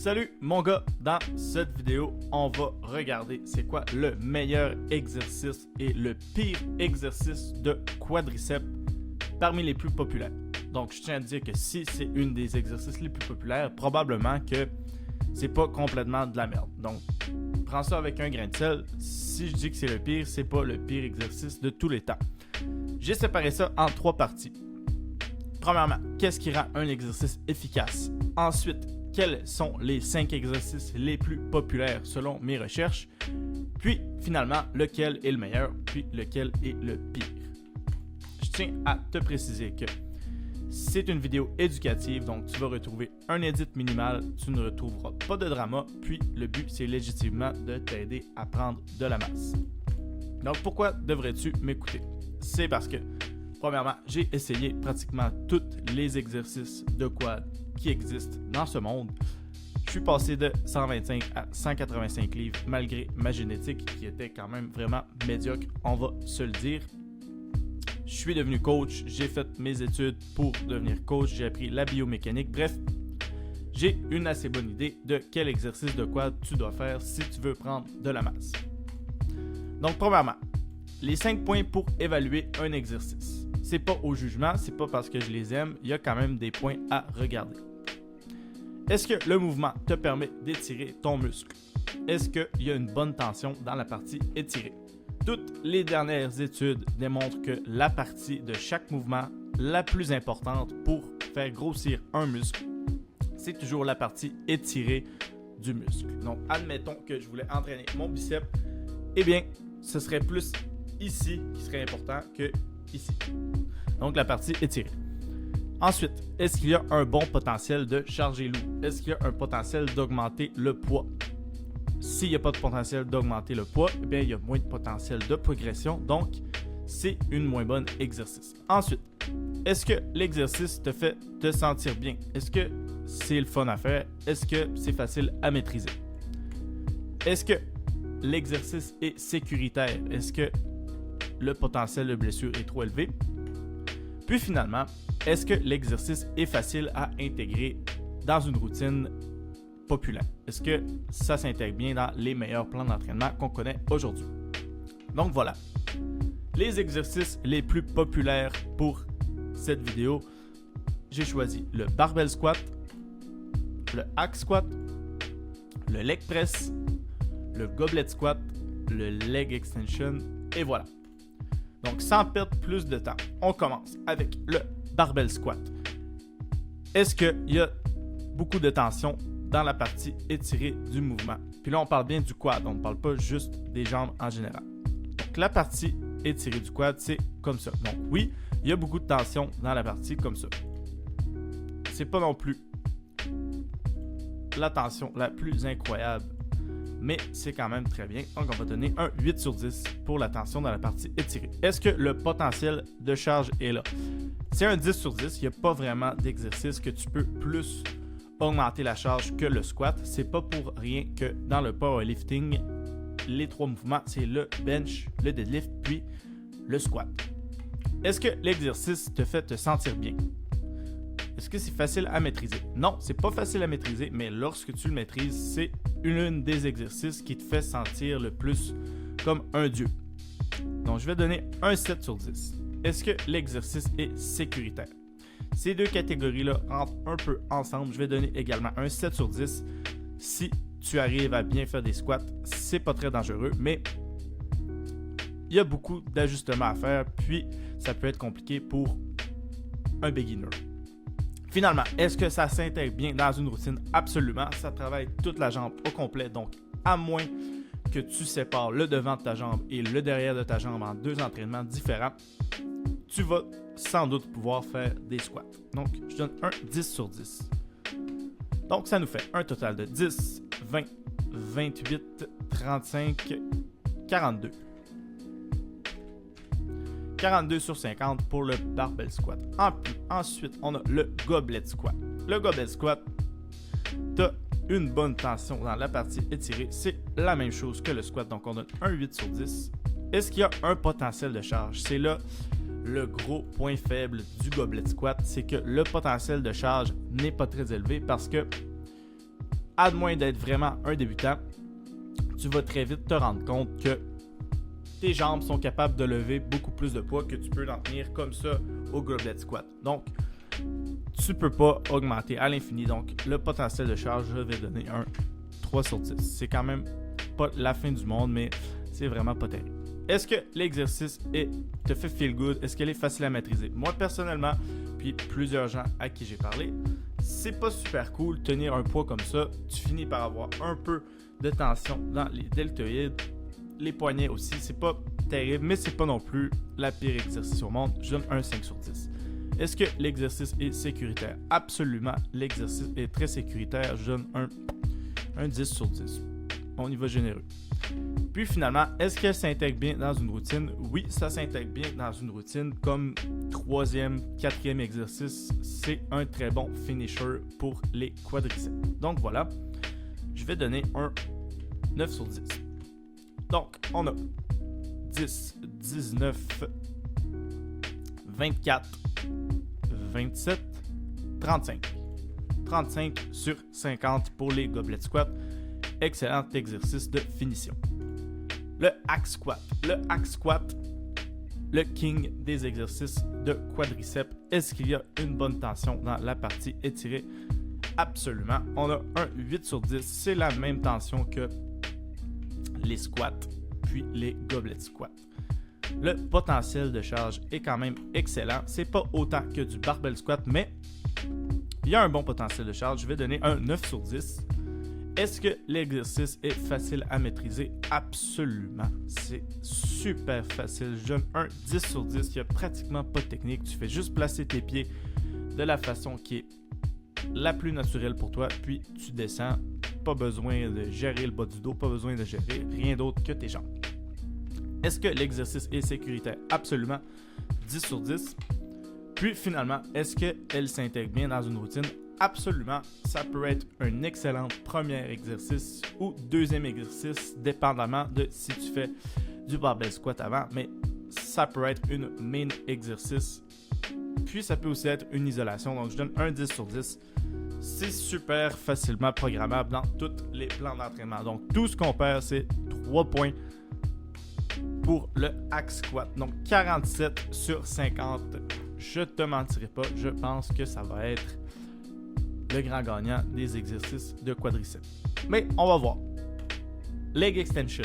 Salut mon gars, dans cette vidéo, on va regarder c'est quoi le meilleur exercice et le pire exercice de quadriceps parmi les plus populaires. Donc je tiens à dire que si c'est une des exercices les plus populaires, probablement que c'est pas complètement de la merde. Donc prends ça avec un grain de sel. Si je dis que c'est le pire, c'est pas le pire exercice de tous les temps. J'ai séparé ça en 3 parties. Premièrement, qu'est-ce qui rend un exercice efficace? Ensuite, quels sont les 5 exercices les plus populaires selon mes recherches? Puis, finalement, lequel est le meilleur, puis lequel est le pire? Je tiens à te préciser que c'est une vidéo éducative, donc tu vas retrouver un edit minimal, tu ne retrouveras pas de drama, puis le but, c'est légitimement de t'aider à prendre de la masse. Donc, pourquoi devrais-tu m'écouter? C'est parce que, premièrement, j'ai essayé pratiquement tous les exercices de quad qui existent dans ce monde. Je suis passé de 125 à 185 livres malgré ma génétique qui était quand même vraiment médiocre, on va se le dire. Je suis devenu coach, j'ai fait mes études pour devenir coach, j'ai appris la biomécanique, bref, j'ai une assez bonne idée de quel exercice de quad tu dois faire si tu veux prendre de la masse. Donc premièrement, les 5 points pour évaluer un exercice. C'est pas au jugement, c'est pas parce que je les aime, il y a quand même des points à regarder. Est-ce que le mouvement te permet d'étirer ton muscle? Est-ce qu'il y a une bonne tension dans la partie étirée? Toutes les dernières études démontrent que la partie de chaque mouvement la plus importante pour faire grossir un muscle, c'est toujours la partie étirée du muscle. Donc, admettons que je voulais entraîner mon biceps, eh bien, ce serait plus ici qui serait important que ici. Donc, la partie étirée. Ensuite, est-ce qu'il y a un bon potentiel de charger lourd? Est-ce qu'il y a un potentiel d'augmenter le poids? S'il n'y a pas de potentiel d'augmenter le poids, eh bien, il y a moins de potentiel de progression. Donc, c'est une moins bonne exercice. Ensuite, est-ce que l'exercice te fait te sentir bien? Est-ce que c'est le fun à faire? Est-ce que c'est facile à maîtriser? Est-ce que l'exercice est sécuritaire? Est-ce que le potentiel de blessure est trop élevé? Puis finalement, est-ce que l'exercice est facile à intégrer dans une routine populaire? Est-ce que ça s'intègre bien dans les meilleurs plans d'entraînement qu'on connaît aujourd'hui? Donc voilà, les exercices les plus populaires pour cette vidéo. J'ai choisi le barbell squat, le hack squat, le leg press, le goblet squat, le leg extension et voilà. Donc, sans perdre plus de temps, on commence avec le barbell squat. Est-ce qu'il y a beaucoup de tension dans la partie étirée du mouvement? Puis là, on parle bien du quad, on ne parle pas juste des jambes en général. Donc, la partie étirée du quad, c'est comme ça. Donc, oui, il y a beaucoup de tension dans la partie comme ça. C'est pas non plus la tension la plus incroyable, mais c'est quand même très bien. Donc, on va donner un 8 sur 10 pour la tension dans la partie étirée. Est-ce que le potentiel de charge est là? C'est un 10 sur 10. Il n'y a pas vraiment d'exercice que tu peux plus augmenter la charge que le squat. C'est pas pour rien que dans le powerlifting, les 3 mouvements, c'est le bench, le deadlift, puis le squat. Est-ce que l'exercice te fait te sentir bien? Est-ce que c'est facile à maîtriser? Non, c'est pas facile à maîtriser, mais lorsque tu le maîtrises, c'est une des exercices qui te fait sentir le plus comme un dieu. Donc, je vais donner un 7 sur 10. Est-ce que l'exercice est sécuritaire? Ces 2 catégories-là rentrent un peu ensemble. Je vais donner également un 7 sur 10. Si tu arrives à bien faire des squats, c'est pas très dangereux, mais il y a beaucoup d'ajustements à faire, puis ça peut être compliqué pour un beginner. Finalement, est-ce que ça s'intègre bien dans une routine? Absolument. Ça travaille toute la jambe au complet. Donc, à moins que tu sépares le devant de ta jambe et le derrière de ta jambe en 2 entraînements différents, tu vas sans doute pouvoir faire des squats. Donc, je donne un 10 sur 10. Donc, ça nous fait un total de 10, 20, 28, 35, 42. 42 sur 50 pour le barbell squat. Ensuite, on a le goblet squat. Le goblet squat, tu as une bonne tension dans la partie étirée. C'est la même chose que le squat, donc on donne un 8 sur 10. Est-ce qu'il y a un potentiel de charge? C'est là le gros point faible du goblet squat, c'est que le potentiel de charge n'est pas très élevé parce que à moins d'être vraiment un débutant, tu vas très vite te rendre compte que tes jambes sont capables de lever beaucoup plus de poids que tu peux en tenir comme ça au goblet squat. Donc, tu ne peux pas augmenter à l'infini. Donc, le potentiel de charge, je vais donner un 3 sur 10. C'est quand même pas la fin du monde, mais c'est vraiment pas terrible. Est-ce que l'exercice te fait feel good? Est-ce qu'elle est facile à maîtriser? Moi, personnellement, puis plusieurs gens à qui j'ai parlé, c'est pas super cool tenir un poids comme ça. Tu finis par avoir un peu de tension dans les deltoïdes. Les poignets aussi, c'est pas terrible, mais c'est pas non plus la pire exercice au monde. Je donne un 5 sur 10. Est-ce que l'exercice est sécuritaire? Absolument, l'exercice est très sécuritaire. Je donne un 10 sur 10. On y va généreux. Puis finalement, est-ce qu'elle s'intègre bien dans une routine? Oui, ça s'intègre bien dans une routine. Comme 3e, 4e exercice, c'est un très bon finisher pour les quadriceps. Donc voilà, je vais donner un 9 sur 10. Donc, on a 10, 19, 24, 27, 35. 35 sur 50 pour les goblet squats. Excellent exercice de finition. Le hack squat. Le hack squat, le king des exercices de quadriceps. Est-ce qu'il y a une bonne tension dans la partie étirée? Absolument. On a un 8 sur 10. C'est la même tension que les squats, puis les goblet squats. Le potentiel de charge est quand même excellent. C'est pas autant que du barbell squat, mais il y a un bon potentiel de charge. Je vais donner un 9 sur 10. Est-ce que l'exercice est facile à maîtriser? Absolument. C'est super facile. Je donne un 10 sur 10. Il n'y a pratiquement pas de technique. Tu fais juste placer tes pieds de la façon qui est la plus naturelle pour toi, puis tu descends. Pas besoin de gérer le bas du dos, pas besoin de gérer rien d'autre que tes jambes. Est-ce que l'exercice est sécuritaire? Absolument. 10 sur 10. Puis finalement, est-ce qu'elle s'intègre bien dans une routine? Absolument. Ça peut être un excellent premier exercice ou deuxième exercice, dépendamment de si tu fais du barbell squat avant, mais ça peut être une main exercice. Puis ça peut aussi être une isolation. Donc je donne un 10 sur 10. C'est super facilement programmable dans tous les plans d'entraînement. Donc tout ce qu'on perd, c'est 3 points pour le hack squat. Donc 47 sur 50. Je te mentirai pas, je pense que ça va être le grand gagnant des exercices de quadriceps. Mais on va voir. Leg extension.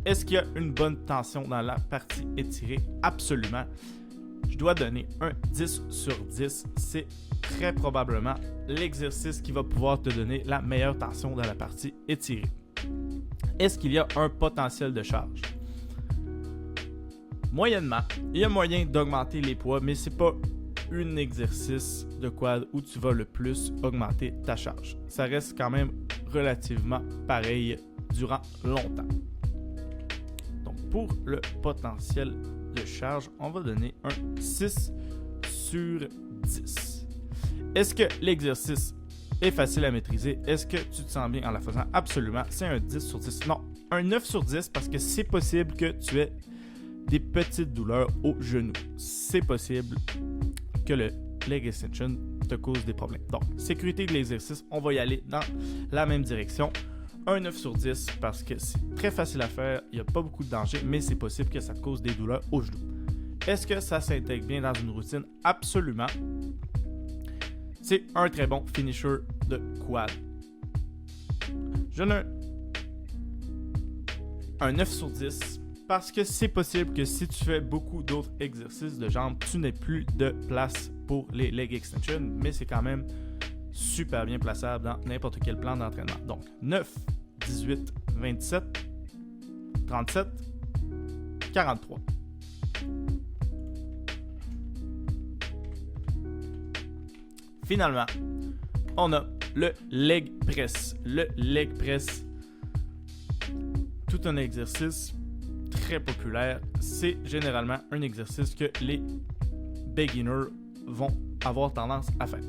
Est-ce qu'il y a une bonne tension dans la partie étirée? Absolument. Je dois donner un 10 sur 10. C'est très probablement l'exercice qui va pouvoir te donner la meilleure tension dans la partie étirée. Est-ce qu'il y a un potentiel de charge? Moyennement. Il y a moyen d'augmenter les poids, mais c'est pas un exercice de quad où tu vas le plus augmenter ta charge. Ça reste quand même relativement pareil durant longtemps. Donc pour le potentiel de charge, on va donner un 6 sur 10. Est-ce que l'exercice est facile à maîtriser? Est-ce que tu te sens bien en la faisant? Absolument. C'est un 10 sur 10. Non, un 9 sur 10 parce que c'est possible que tu aies des petites douleurs au genou. C'est possible que le leg extension te cause des problèmes. Donc, sécurité de l'exercice, on va y aller dans la même direction. Un 9 sur 10 parce que c'est très facile à faire, il n'y a pas beaucoup de danger, mais c'est possible que ça te cause des douleurs au genou. Est-ce que ça s'intègre bien dans une routine? Absolument. C'est un très bon finisher de quad. Je donne un 9 sur 10 parce que c'est possible que si tu fais beaucoup d'autres exercices de jambes, tu n'aies plus de place pour les leg extensions, mais c'est quand même super bien plaçable dans n'importe quel plan d'entraînement. Donc 9, 18, 27, 37, 43. Finalement, on a le leg press. Le leg press, tout un exercice très populaire. C'est généralement un exercice que les beginners vont avoir tendance à faire.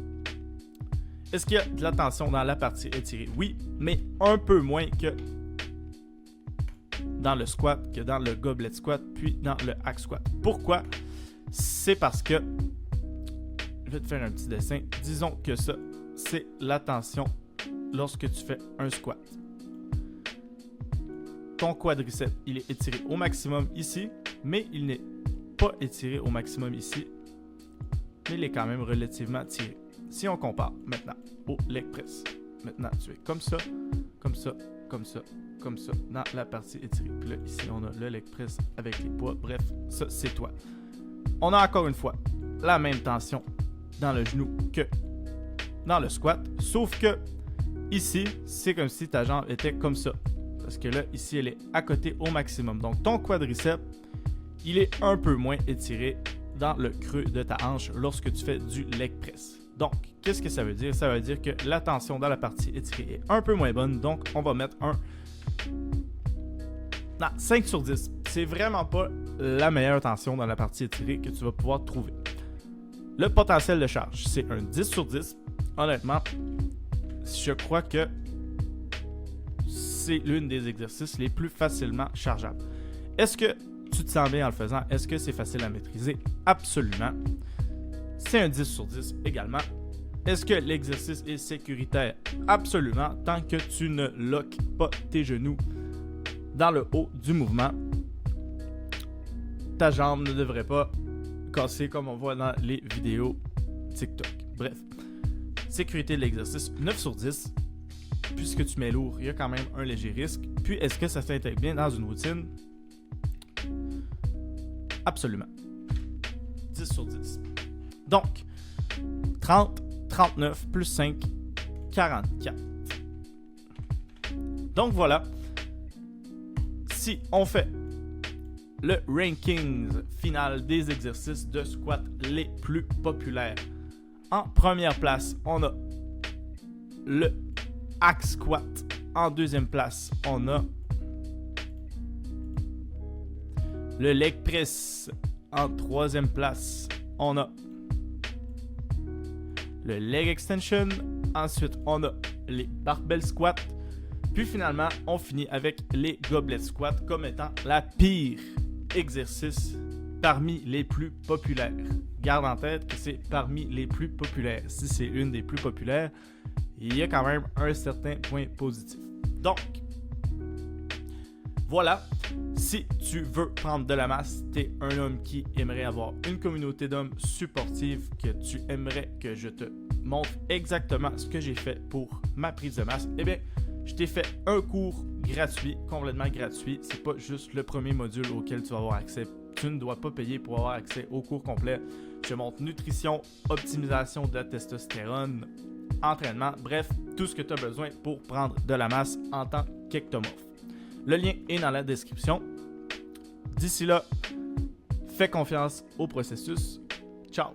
Est-ce qu'il y a de la tension dans la partie étirée? Oui, mais un peu moins que dans le squat, que dans le goblet squat, puis dans le hack squat. Pourquoi? C'est parce que, je vais te faire un petit dessin. Disons que ça, c'est la tension lorsque tu fais un squat. Ton quadriceps, il est étiré au maximum ici, mais il n'est pas étiré au maximum ici, mais il est quand même relativement tiré. Si on compare maintenant au leg press, maintenant tu es comme ça, comme ça, comme ça, comme ça, dans la partie étirée. Puis là, ici, on a le leg press avec les poids. Bref, ça, c'est toi. On a encore une fois la même tension dans le genou que dans le squat, sauf que ici, c'est comme si ta jambe était comme ça. Parce que là, ici, elle est à côté au maximum. Donc, ton quadriceps, il est un peu moins étiré dans le creux de ta hanche lorsque tu fais du leg press. Donc, qu'est-ce que ça veut dire? Ça veut dire que la tension dans la partie étirée est un peu moins bonne. Donc, on va mettre un 5 sur 10. C'est vraiment pas la meilleure tension dans la partie étirée que tu vas pouvoir trouver. Le potentiel de charge, c'est un 10 sur 10. Honnêtement, je crois que c'est l'une des exercices les plus facilement chargeables. Est-ce que tu te sens bien en le faisant? Est-ce que c'est facile à maîtriser? Absolument. C'est un 10 sur 10 également. Est-ce que l'exercice est sécuritaire? Absolument, tant que tu ne loques pas tes genoux dans le haut du mouvement. Ta jambe ne devrait pas casser comme on voit dans les vidéos TikTok. Bref, sécurité de l'exercice, 9 sur 10. Puisque tu mets lourd, il y a quand même un léger risque. Puis, est-ce que ça s'intègre bien dans une routine? Absolument. 10 sur 10. Donc, 30, 39 plus 5, 44. Donc voilà. Si on fait le ranking final des exercices de squat les plus populaires, en première place, on a le hack squat. En deuxième place, on a le leg press. En troisième place, on a le leg extension. Ensuite, on a les barbell squats. Puis finalement, on finit avec les goblet squats comme étant la pire exercice parmi les plus populaires. Garde en tête que c'est parmi les plus populaires. Si c'est une des plus populaires, il y a quand même un certain point positif. Donc, voilà. Si tu veux prendre de la masse, tu es un homme qui aimerait avoir une communauté d'hommes supportive, que tu aimerais que je te montre exactement ce que j'ai fait pour ma prise de masse, eh bien, je t'ai fait un cours gratuit, complètement gratuit. C'est pas juste le premier module auquel tu vas avoir accès. Tu ne dois pas payer pour avoir accès au cours complet. Je te montre nutrition, optimisation de la testostérone, entraînement, bref, tout ce que tu as besoin pour prendre de la masse en tant qu'ectomorphe. Le lien est dans la description. D'ici là, fais confiance au processus. Ciao!